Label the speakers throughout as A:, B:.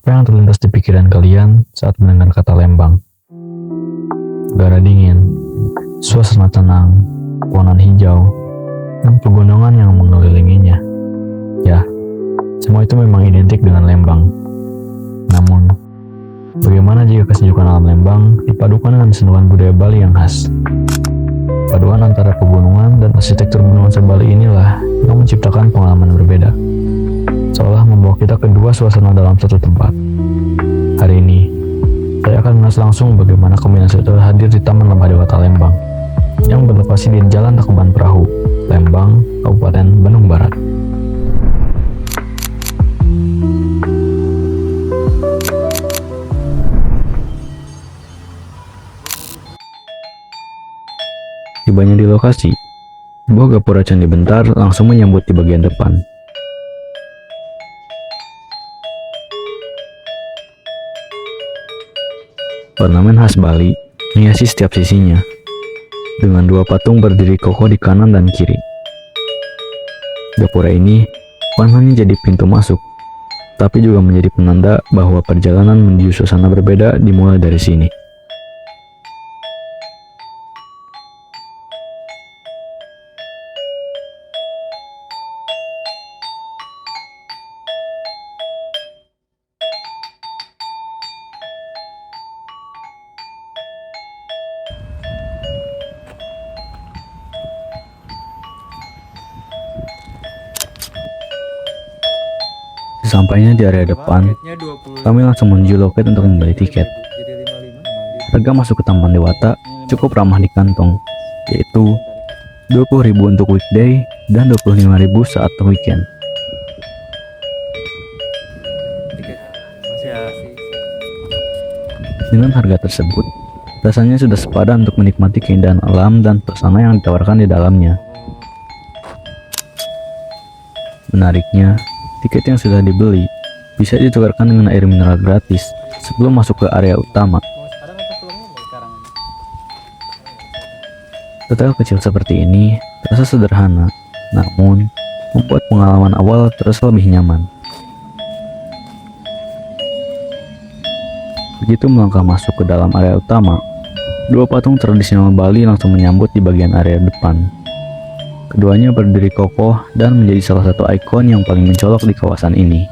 A: Apa yang terlintas di pikiran kalian saat mendengar kata Lembang? Udara dingin, suasana tenang, pepohonan hijau, dan pegunungan yang mengelilinginya. Ya, semua itu memang identik dengan Lembang. Namun, bagaimana jika kesejukan alam Lembang dipadukan dengan sentuhan budaya Bali yang khas? Paduan antara pegunungan dan arsitektur bernuansa Bali inilah yang menciptakan pengalaman berbeda, seolah membawa kita ke dua suasana dalam satu tempat. Hari ini, saya akan mengulas langsung bagaimana kombinasi itu hadir di Taman Lembah Dewata Lembang, yang berlokasi di Jalan Tangkuban Perahu, Lembang, Kabupaten Bandung Barat. Tibanya di lokasi, sebuah gapura Candi Bentar langsung menyambut di bagian depan. Ornamen khas Bali menghiasi setiap sisinya, dengan dua patung berdiri kokoh di kanan dan kiri. Gapura ini bukan hanya jadi pintu masuk, tapi juga menjadi penanda bahwa perjalanan menuju suasana berbeda dimulai dari sini. Sesampainya di area depan, kami langsung menuju loket untuk membeli tiket. Harga masuk ke Taman Dewata cukup ramah di kantong, yaitu Rp20.000 untuk weekday dan Rp25.000 saat weekend. Dengan harga tersebut, rasanya sudah sepadan untuk menikmati keindahan alam dan pesona yang ditawarkan di dalamnya. Menariknya, tiket yang sudah dibeli bisa ditukarkan dengan air mineral gratis sebelum masuk ke area utama. Hotel kecil seperti ini terasa sederhana, namun membuat pengalaman awal terasa lebih nyaman. Begitu melangkah masuk ke dalam area utama, dua patung tradisional Bali langsung menyambut di bagian area depan. Keduanya berdiri kokoh dan menjadi salah satu ikon yang paling mencolok di kawasan ini.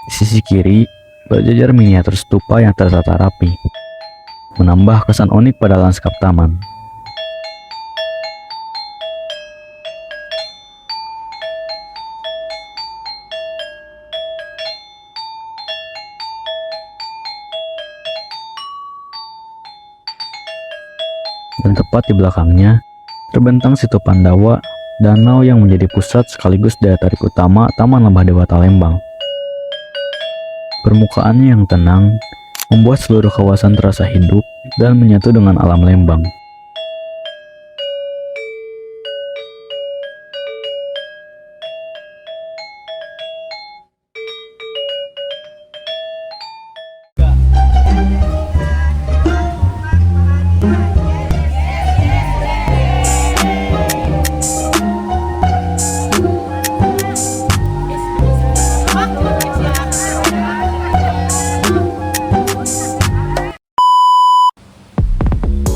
A: Di sisi kiri, berjajar miniatur stupa yang tertata rapi, menambah kesan unik pada lanskap taman. Dan tepat di belakangnya, terbentang Situ Pandawa, danau yang menjadi pusat sekaligus daya tarik utama Taman Lembah Dewata Lembang. Permukaannya yang tenang, membuat seluruh kawasan terasa hidup dan menyatu dengan alam Lembang.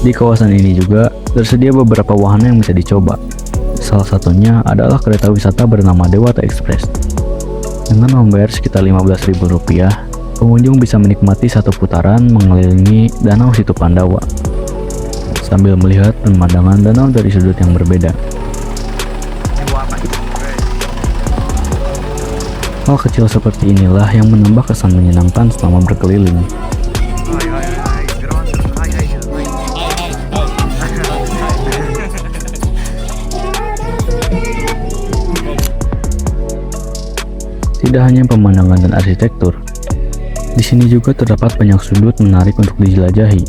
A: Di kawasan ini juga tersedia beberapa wahana yang bisa dicoba. Salah satunya adalah kereta wisata bernama Dewata Express. Dengan membayar sekitar Rp15.000, pengunjung bisa menikmati satu putaran mengelilingi Danau Situ Pandawa, sambil melihat pemandangan danau dari sudut yang berbeda. Hal kecil seperti inilah yang menambah kesan menyenangkan selama berkeliling. Tidak hanya pemandangan dan arsitektur, di sini juga terdapat banyak sudut menarik untuk dijelajahi.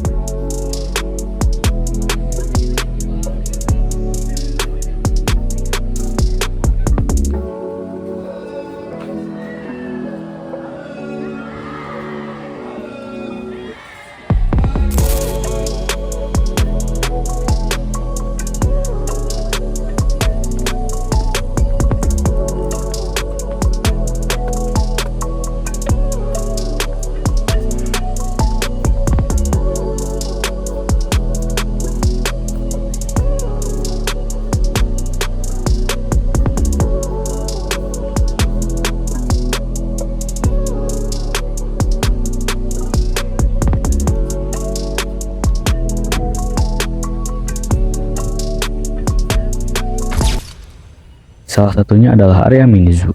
A: Salah satunya adalah area mini zoo.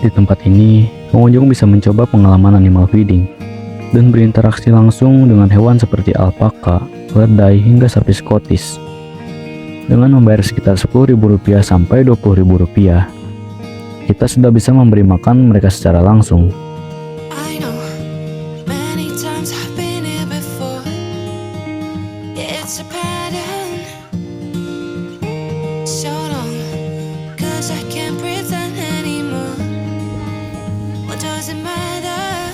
A: Di tempat ini, pengunjung bisa mencoba pengalaman animal feeding dan berinteraksi langsung dengan hewan seperti alpaka, keledai, hingga sapi Scottish. Dengan membayar sekitar Rp10.000 sampai Rp20.000, kita sudah bisa memberi makan mereka secara langsung.
B: I know many times I've been here before. It's a pattern so long, 'cause I can't pretend anymore. What does it matter?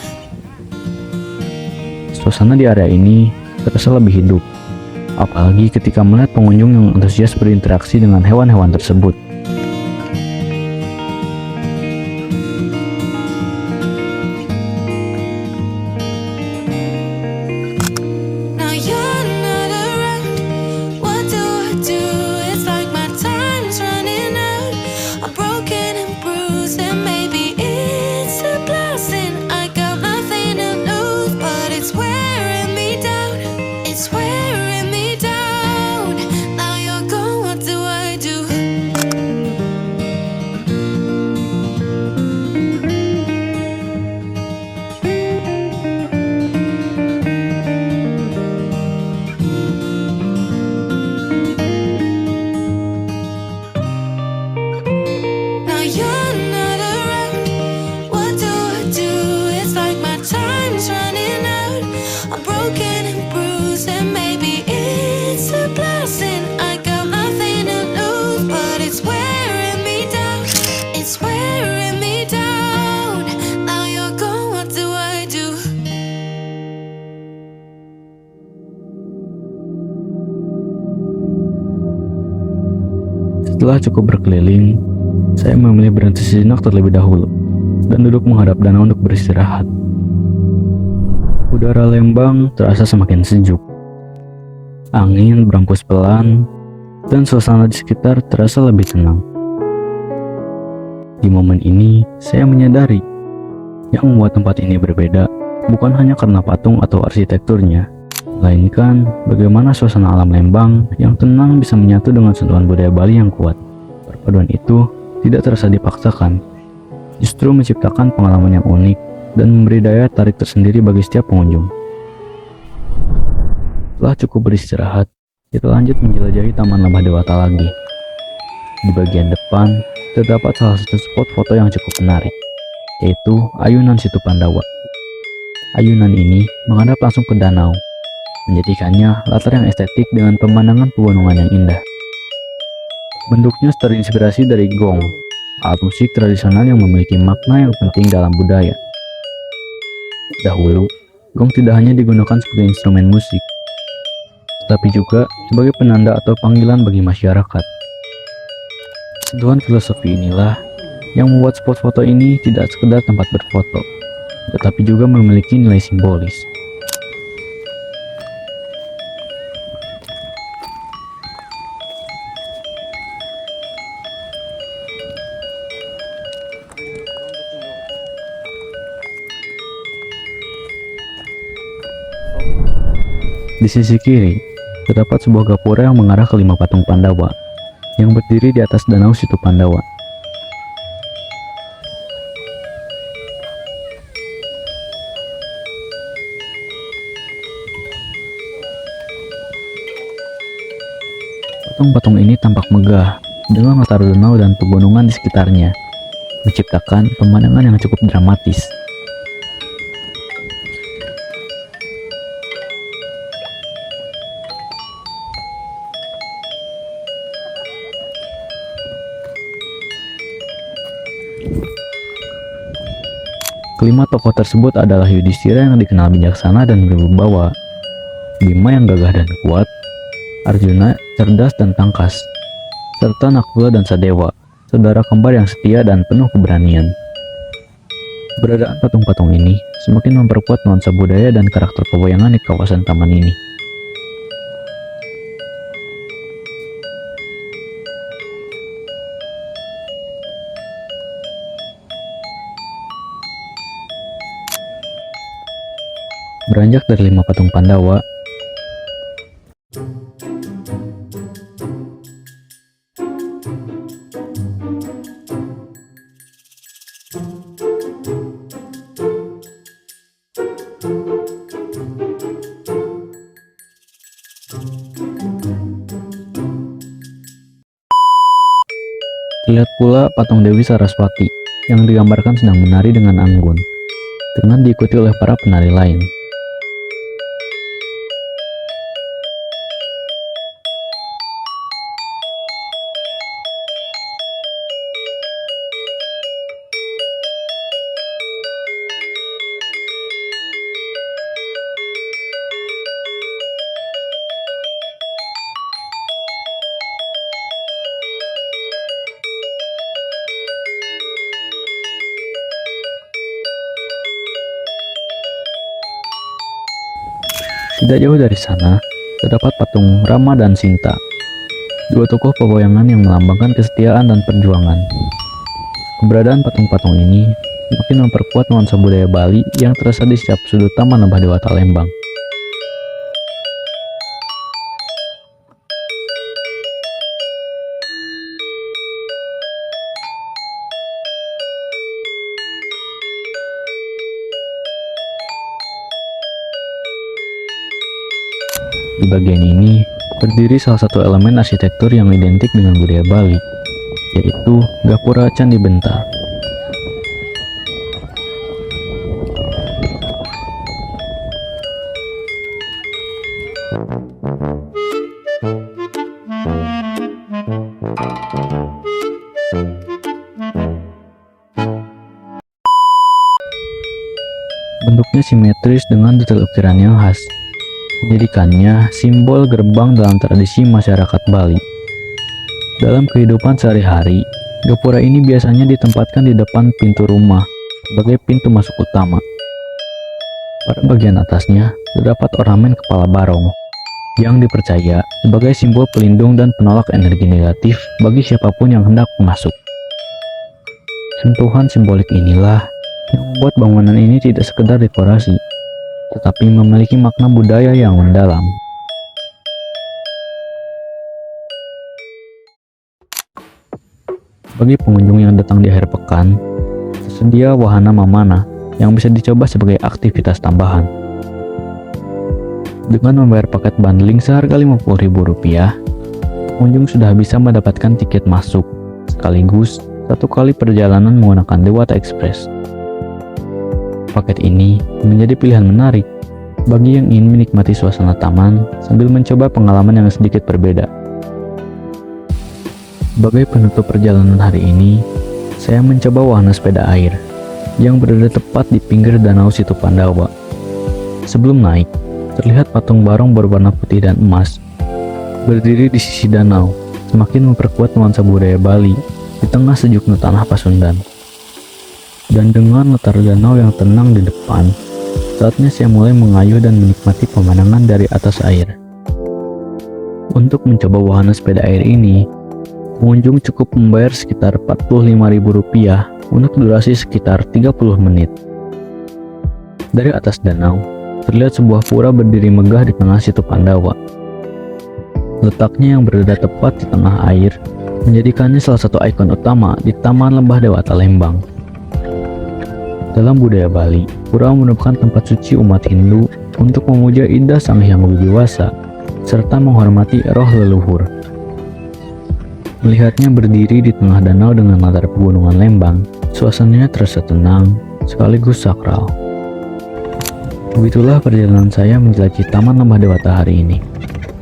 A: Suasana di area ini terasa lebih hidup, apalagi ketika melihat pengunjung yang antusias berinteraksi dengan hewan-hewan tersebut.
B: Now you're not around. What do I do? It's like my time's running out. I'm broken and bruised, and maybe it's a blessing. I got nothing to lose, but it's wearing me down. It's wearing me down. Now you're gone. What do I do? Now you're not around. What do I do? It's like my time's running out. I'm broken and bruised, and maybe it's a blessing. I got nothing to lose, but it's wearing me down. It's wearing me down. Now you're gone. What do I do?
A: Setelah cukup berkeliling, saya memilih berhenti sejenak terlebih dahulu dan duduk menghadap danau untuk beristirahat. Udara Lembang terasa semakin sejuk. Angin berhembus pelan dan suasana di sekitar terasa lebih tenang. Di momen ini, saya menyadari yang membuat tempat ini berbeda bukan hanya karena patung atau arsitekturnya, melainkan bagaimana suasana alam Lembang yang tenang bisa menyatu dengan sentuhan budaya Bali yang kuat. Perpaduan itu tidak terasa dipaksakan, justru menciptakan pengalaman yang unik dan memberi daya tarik tersendiri bagi setiap pengunjung. Setelah cukup beristirahat, kita lanjut menjelajahi Taman Lembah Dewata lagi. Di bagian depan, terdapat salah satu spot foto yang cukup menarik, yaitu Ayunan Situ Pandawa. Ayunan ini menghadap langsung ke danau, menjadikannya latar yang estetik dengan pemandangan pegunungan yang indah. Bentuknya terinspirasi dari gong, alat musik tradisional yang memiliki makna yang penting dalam budaya. Dahulu, gong tidak hanya digunakan sebagai instrumen musik, tetapi juga sebagai penanda atau panggilan bagi masyarakat. Sentuhan filosofi inilah yang membuat spot foto ini tidak sekedar tempat berfoto, tetapi juga memiliki nilai simbolis. Di sisi kiri, terdapat sebuah gapura yang mengarah ke 5 patung Pandawa yang berdiri di atas danau Situ Pandawa. Patung-patung ini tampak megah dengan latar danau dan pegunungan di sekitarnya, menciptakan pemandangan yang cukup dramatis. Kelima tokoh tersebut adalah Yudhistira yang dikenal bijaksana dan berwibawa, Bima yang gagah dan kuat, Arjuna cerdas dan tangkas, serta Nakula dan Sadewa, saudara kembar yang setia dan penuh keberanian. Keberadaan patung-patung ini semakin memperkuat nuansa budaya dan karakter pewayangan di kawasan taman ini. Beranjak dari 5 patung Pandawa, Terlihat pula patung Dewi Saraswati yang digambarkan sedang menari dengan anggun, dengan diikuti oleh para penari lain. Tidak jauh dari sana, terdapat patung Rama dan Sinta, dua tokoh pewayangan yang melambangkan kesetiaan dan perjuangan. Keberadaan patung-patung ini semakin memperkuat nuansa budaya Bali yang terasa di setiap sudut Taman Lembah Dewata Lembang. Di bagian ini berdiri salah satu elemen arsitektur yang identik dengan budaya Bali, yaitu Gapura Candi Bentar. Bentuknya simetris dengan detail ukiran yang khas, menjadikannya simbol gerbang dalam tradisi masyarakat Bali. Dalam kehidupan sehari-hari, gapura ini biasanya ditempatkan di depan pintu rumah sebagai pintu masuk utama. Pada bagian atasnya terdapat ornamen kepala barong yang dipercaya sebagai simbol pelindung dan penolak energi negatif bagi siapapun yang hendak masuk. Sentuhan simbolik inilah yang membuat bangunan ini tidak sekedar dekorasi, tetapi memiliki makna budaya yang mendalam. Bagi pengunjung yang datang di akhir pekan, tersedia wahana mamana yang bisa dicoba sebagai aktivitas tambahan. Dengan membayar paket bundling seharga Rp50.000, pengunjung sudah bisa mendapatkan tiket masuk, sekaligus 1 kali perjalanan menggunakan Dewata Express. Paket ini menjadi pilihan menarik bagi yang ingin menikmati suasana taman sambil mencoba pengalaman yang sedikit berbeda. Sebagai penutup perjalanan hari ini, saya mencoba wahana sepeda air yang berada tepat di pinggir Danau Situ Pandawa. Sebelum naik, terlihat patung barong berwarna putih dan emas berdiri di sisi danau, semakin memperkuat nuansa budaya Bali di tengah sejuknya tanah Pasundan. Dan dengan latar danau yang tenang di depan, saatnya saya mulai mengayuh dan menikmati pemandangan dari atas air. Untuk mencoba wahana sepeda air ini, pengunjung cukup membayar sekitar Rp45.000 untuk durasi sekitar 30 menit. Dari atas danau, terlihat sebuah pura berdiri megah di tengah Situ Pandawa. Letaknya yang berada tepat di tengah air, menjadikannya salah satu ikon utama di Taman Lembah Dewata Lembang. Dalam budaya Bali, pura merupakan tempat suci umat Hindu untuk memuja Ida Sang Hyang Widiwasa serta menghormati roh leluhur. Melihatnya berdiri di tengah danau dengan latar pegunungan Lembang, suasananya terasa tenang sekaligus sakral. Begitulah perjalanan saya menjelajahi Taman Lembah Dewata hari ini.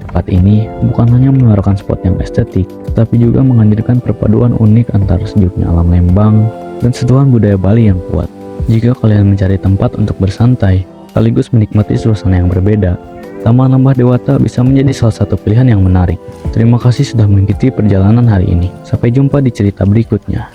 A: Tempat ini bukan hanya menawarkan spot yang estetik, tetapi juga menghadirkan perpaduan unik antara sejuknya alam Lembang dan sentuhan budaya Bali yang kuat. Jika kalian mencari tempat untuk bersantai, sekaligus menikmati suasana yang berbeda, Taman Lembah Dewata bisa menjadi salah satu pilihan yang menarik. Terima kasih sudah mengikuti perjalanan hari ini. Sampai jumpa di cerita berikutnya.